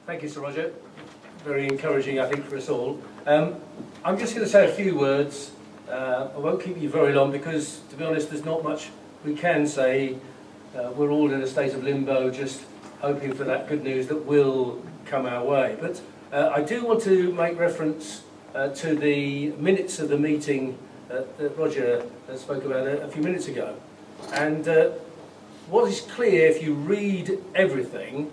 Thank you, Sir Roger. Very encouraging, I think, for us all. I'm just going to say a few words. I won't keep you very long because, to be honest, there's not much we can say. We're all in a state of limbo, just hoping for that good news that will come our way. But I do want to make reference to the minutes of the meeting that Roger spoke about a few minutes ago. And what is clear, if you read everything,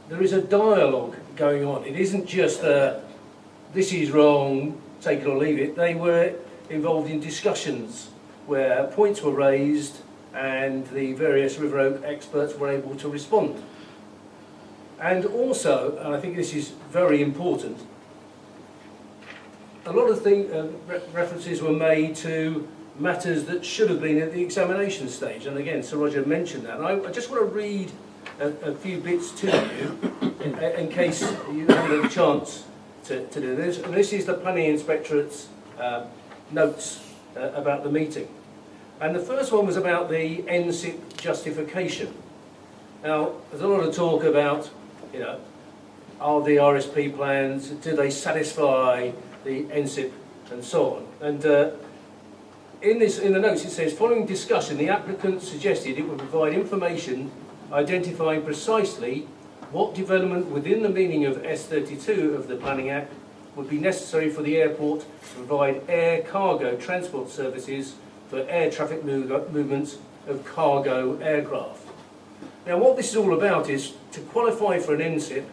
there is a dialogue going on. It isn't just this is wrong, take it or leave it. They were involved in discussions where points were raised and the various River Oak experts were able to respond. And also, and I think this is very important, a lot of references were made to matters that should have been at the examination stage. And again, Sir Roger mentioned that. And I just want to read a few bits to you in case you haven't had a chance to do this. And this is the Planning Inspectorate's notes about the meeting. And the first one was about the NSIP justification. Now, there's a lot of talk about, are the RSP plans, do they satisfy the NSIP and so on. And in the notes it says, following discussion, the applicant suggested it would provide information identifying precisely what development within the meaning of S32 of the Planning Act would be necessary for the airport to provide air cargo transport services for air traffic movements of cargo aircraft. Now what this is all about is, to qualify for an NSIP,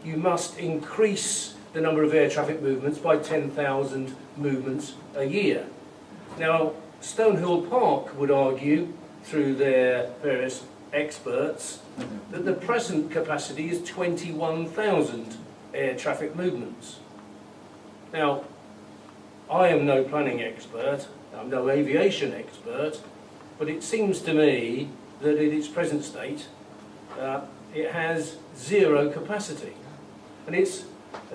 you must increase the number of air traffic movements by 10,000 movements a year. Now, Stonehill Park would argue, through their various experts, that the present capacity is 21,000 air traffic movements. Now, I am no planning expert, I'm no aviation expert, but it seems to me that in its present state, it has zero capacity. And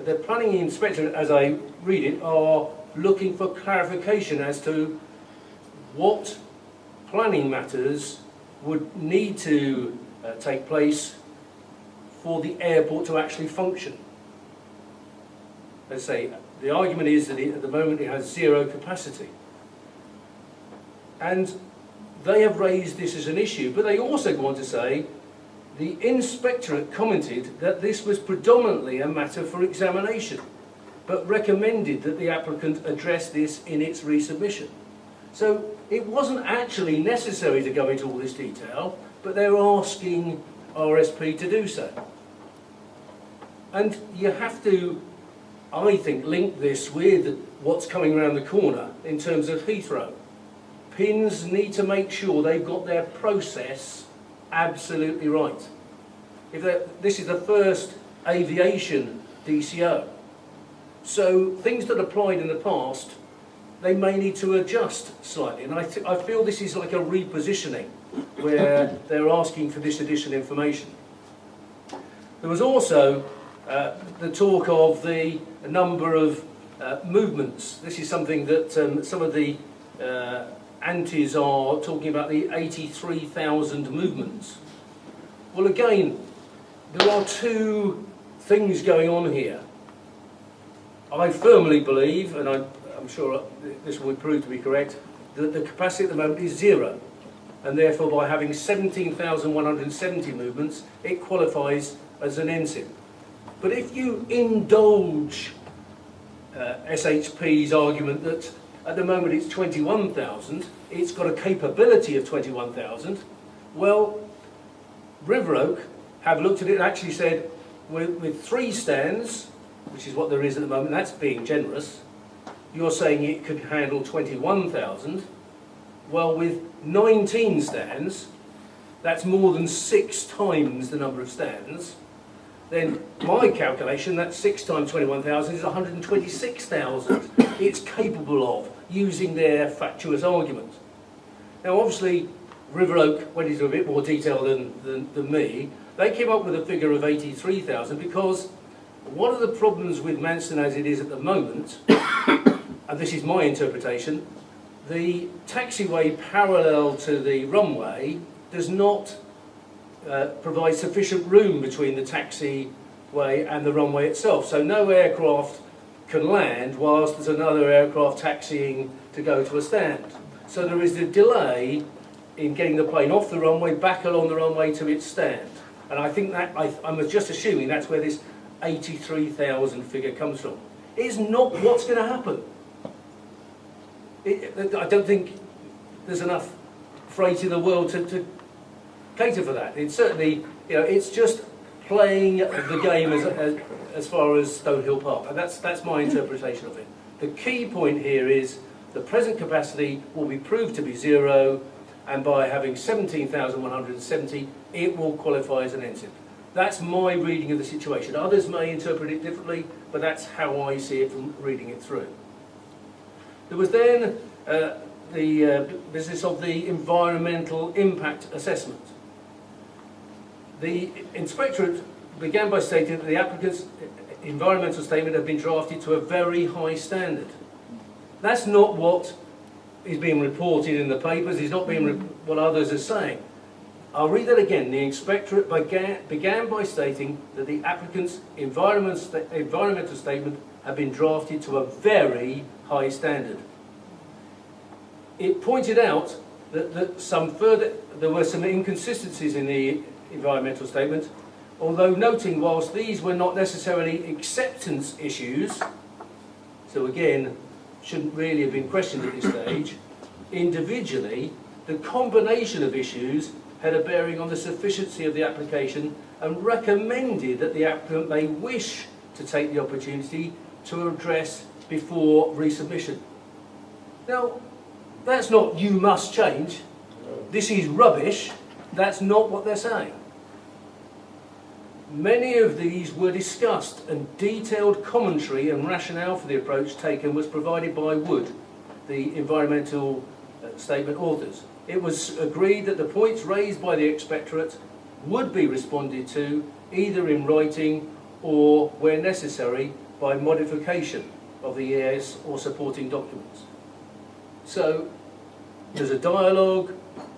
the Planning Inspectorate, as I read it, are looking for clarification as to what planning matters would need to take place for the airport to actually function. Let's say, the argument is that at the moment it has zero capacity. And they have raised this as an issue, but they also go on to say the Inspectorate commented that this was predominantly a matter for examination, but recommended that the applicant address this in its resubmission. So it wasn't actually necessary to go into all this detail, but they're asking RSP to do so. And you have to, I think, link this with what's coming around the corner in terms of Heathrow. PINS need to make sure they've got their process absolutely right. This is the first aviation DCO. So things that applied in the past, they may need to adjust slightly. And I feel this is like a repositioning where they're asking for this additional information. There was also the talk of the number of movements. This is something that some of the antis are talking about, the 83,000 movements. Well, again, there are two things going on here. I firmly believe, and I'm sure this will prove to be correct, that the capacity at the moment is zero. And therefore, by having 17,170 movements, it qualifies as an NSIP. But if you indulge SHP's argument that at the moment it's 21,000, it's got a capability of 21,000, well, River Oak have looked at it and actually said, with 3 stands, which is what there is at the moment, that's being generous, you're saying it could handle 21,000. Well, with 19 stands, that's more than 6 times the number of stands. Then my calculation, that's 6 times 21,000 is 126,000 it's capable of, using their fatuous argument. Now obviously, River Oak went into a bit more detail than me. They came up with a figure of 83,000 because one of the problems with Manston as it is at the moment, and this is my interpretation, the taxiway parallel to the runway does not provide sufficient room between the taxi way and the runway itself. So no aircraft can land whilst there's another aircraft taxiing to go to a stand. So there is a delay in getting the plane off the runway, back along the runway to its stand. And I think that, I'm just assuming that's where this 83,000 figure comes from. It's not what's going to happen. I don't think there's enough freight in the world to cater for that. It's certainly, it's just playing the game as far as Stonehill Park, and that's my interpretation of it. The key point here is the present capacity will be proved to be zero, and by having 17,170, it will qualify as an NSIP. That's my reading of the situation. Others may interpret it differently, but that's how I see it from reading it through. There was then the business of the environmental impact assessment. The inspectorate began by stating that the applicant's environmental statement had been drafted to a very high standard. That's not what is being reported in the papers, it's not being what others are saying. I'll read that again. The inspectorate began by stating that the applicant's environmental statement had been drafted to a very high standard. It pointed out that there were some inconsistencies in the environmental statement, although noting whilst these were not necessarily acceptance issues, so again, shouldn't really have been questioned at this stage, individually, the combination of issues had a bearing on the sufficiency of the application and recommended that the applicant may wish to take the opportunity to address before resubmission. Now, that's not "you must change," this is rubbish, that's not what they're saying. Many of these were discussed, and detailed commentary and rationale for the approach taken was provided by Wood, the environmental statement authors. It was agreed that the points raised by the inspectorate would be responded to either in writing or, where necessary, by modification of the EAS or supporting documents. So there's a dialogue,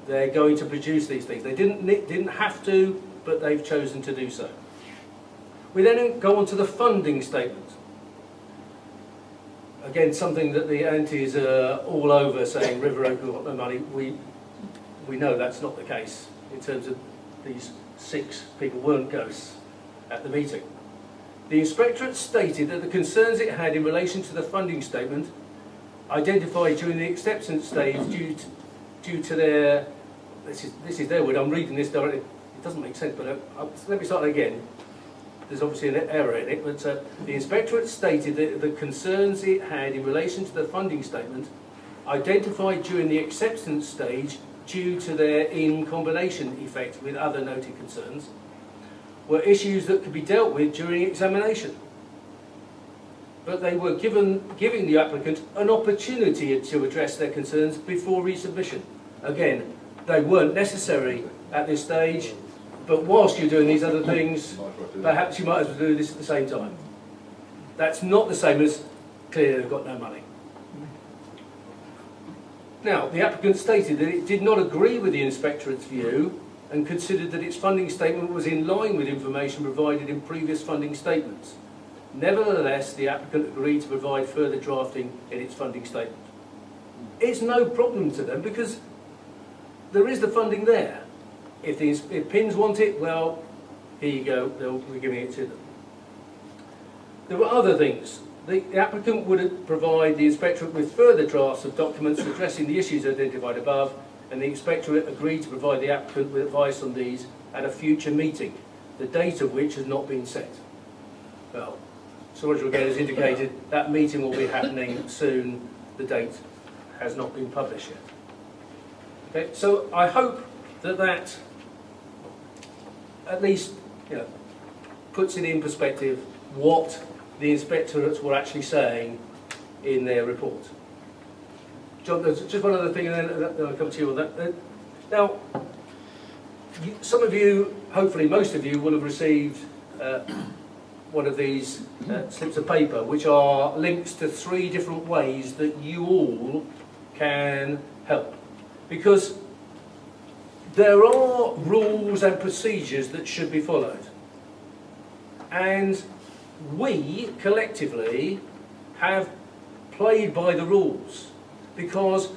they're going to produce these things. They didn't have to, but they've chosen to do so. We then go on to the funding statement. Again, something that the antis are all over, saying River Oak got no money. We know that's not the case in terms of these 6 people weren't ghosts at the meeting. The inspectorate stated that the concerns it had in relation to the funding statement identified during the acceptance stage due to their, this is their word, I'm reading this directly, it doesn't make sense, but let me start again. There's obviously an error in it, but the inspectorate stated that the concerns it had in relation to the funding statement identified during the acceptance stage due to their in-combination effect with other noted concerns were issues that could be dealt with during examination. But they were giving the applicant an opportunity to address their concerns before resubmission. Again, they weren't necessary at this stage, but whilst you're doing these other things, perhaps you might as well do this at the same time. That's not the same as clearly they've got no money. Now, the applicant stated that it did not agree with the inspectorate's view and considered that its funding statement was in line with information provided in previous funding statements. Nevertheless, the applicant agreed to provide further drafting in its funding statement. It's no problem to them because there is the funding there. If PINS want it, well, here you go, we're giving it to them. There were other things. The applicant would provide the inspectorate with further drafts of documents addressing the issues identified above, and the inspectorate agreed to provide the applicant with advice on these at a future meeting, the date of which has not been set. Well, Sir Roger again has indicated that meeting will be happening soon. The date has not been published yet. Okay, so I hope that at least puts it in perspective what the inspectorates were actually saying in their report. John, there's just one other thing, and then I'll come to you on that. Now, some of you, hopefully most of you, will have received one of these slips of paper, which are links to 3 different ways that you all can help. Because there are rules and procedures that should be followed. And we, collectively, have played by the rules, because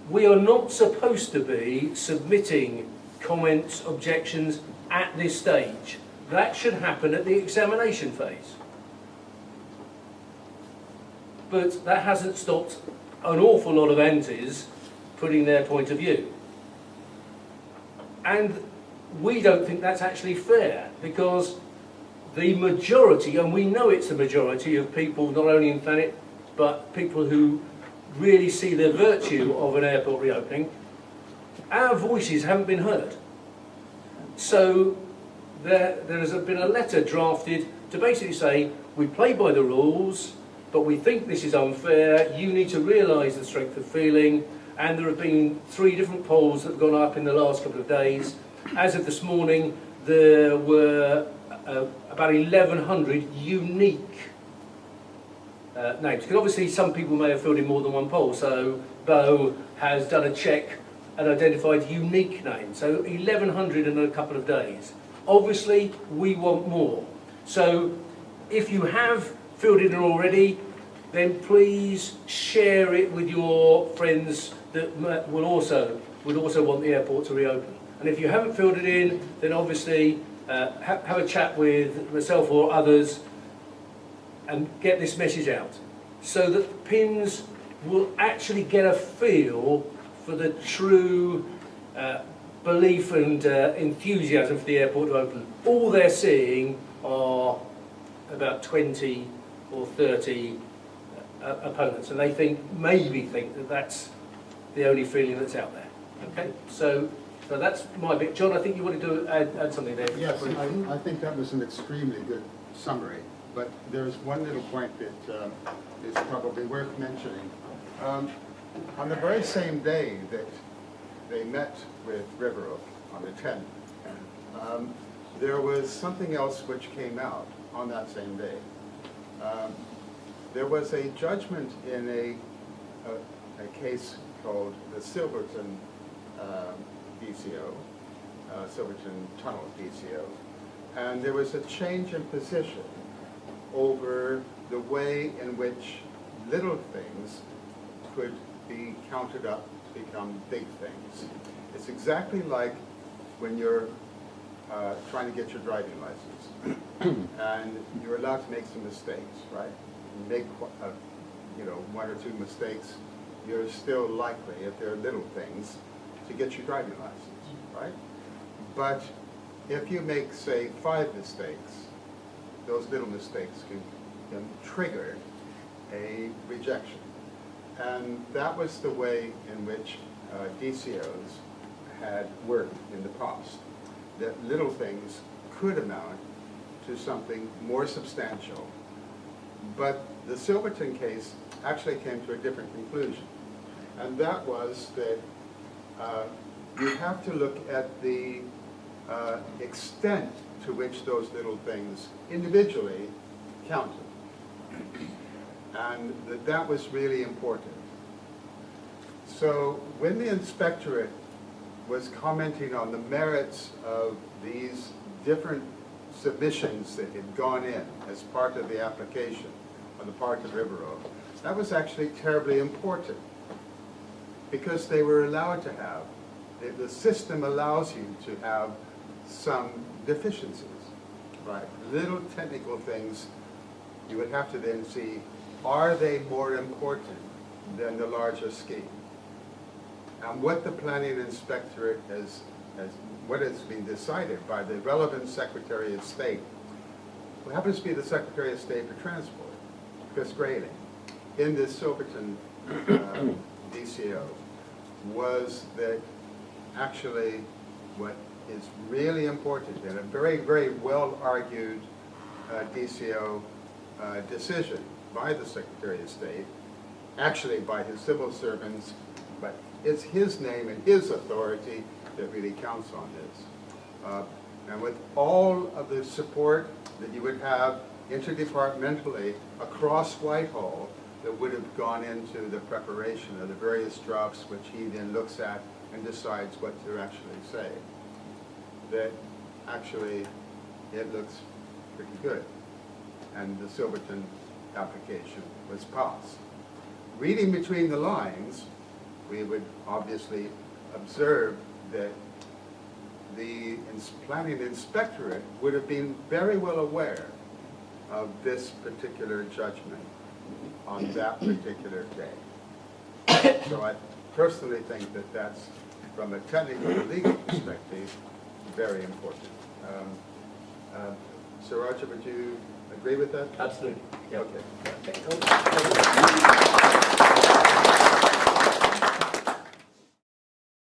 we are not supposed to be submitting comments, objections at this stage. That should happen at the examination phase. But that hasn't stopped an awful lot of antis putting their point of view. And we don't think that's actually fair, because the majority, and we know it's the majority of people, not only in Thanet, but people who really see the virtue of an airport reopening, our voices haven't been heard. So there has been a letter drafted to basically say, we play by the rules, but we think this is unfair, you need to realise the strength of feeling, and there have been 3 different polls that have gone up in the last couple of days. As of this morning, there were about 1,100 unique names. Because obviously some people may have filled in more than one poll, so Bo has done a check and identified unique names. So 1,100 in a couple of days. Obviously, we want more. So if you have filled in already, then please share it with your friends that would also want the airport to reopen. And if you haven't filled it in, then obviously have a chat with myself or others and get this message out, so that PINS will actually get a feel for the true belief and enthusiasm for the airport to open. All they're seeing are about 20 or 30 opponents, and they maybe think that that's the only feeling that's out there. Okay, so that's my bit. John, I think you wanted to add something there. Yes, I think that was an extremely good summary, but there's one little point that is probably worth mentioning. On the very same day that they met with River Oak, on the 10th, there was something else which came out on that same day. There was a judgment in a case called the Silverton DCO, Silverton Tunnel DCO, and there was a change in position over the way in which little things could be counted up to become big things. It's exactly like when you're trying to get your driving license, and you're allowed to make some mistakes, right? You make one or 2 mistakes, you're still likely, if they're little things, to get your driving license, right? But if you make, say, 5 mistakes, those little mistakes can trigger a rejection. And that was the way in which DCOs had worked in the past, that little things could amount to something more substantial. But the Silverton case actually came to a different conclusion, and that was that you have to look at the extent to which those little things individually counted, and that was really important. So when the inspectorate was commenting on the merits of these different submissions that had gone in as part of the application on the part of River Oak, that was actually terribly important, because they were allowed to have, the system allows you to have some deficiencies, right? Little technical things, you would have to then see, are they more important than the larger scheme? And what the planning inspectorate what has been decided by the relevant Secretary of State, who happens to be the Secretary of State for Transport, Chris Grayling, in this Silverton DCO, was that actually what is really important in a very, very well-argued DCO decision by the Secretary of State, actually by his civil servants, but it's his name and his authority that really counts on this. And with all of the support that you would have interdepartmentally across Whitehall that would have gone into the preparation of the various drafts, which he then looks at and decides what to actually say, that actually it looks pretty good. and the Silverton application was passed. Reading between the lines, we would obviously observe that the planning inspectorate would have been very well aware of this particular judgment on that particular day. So I personally think that that's, from a technical and legal perspective, very important. Sir Roger, would you agree with that? Absolutely. Okay. Okay.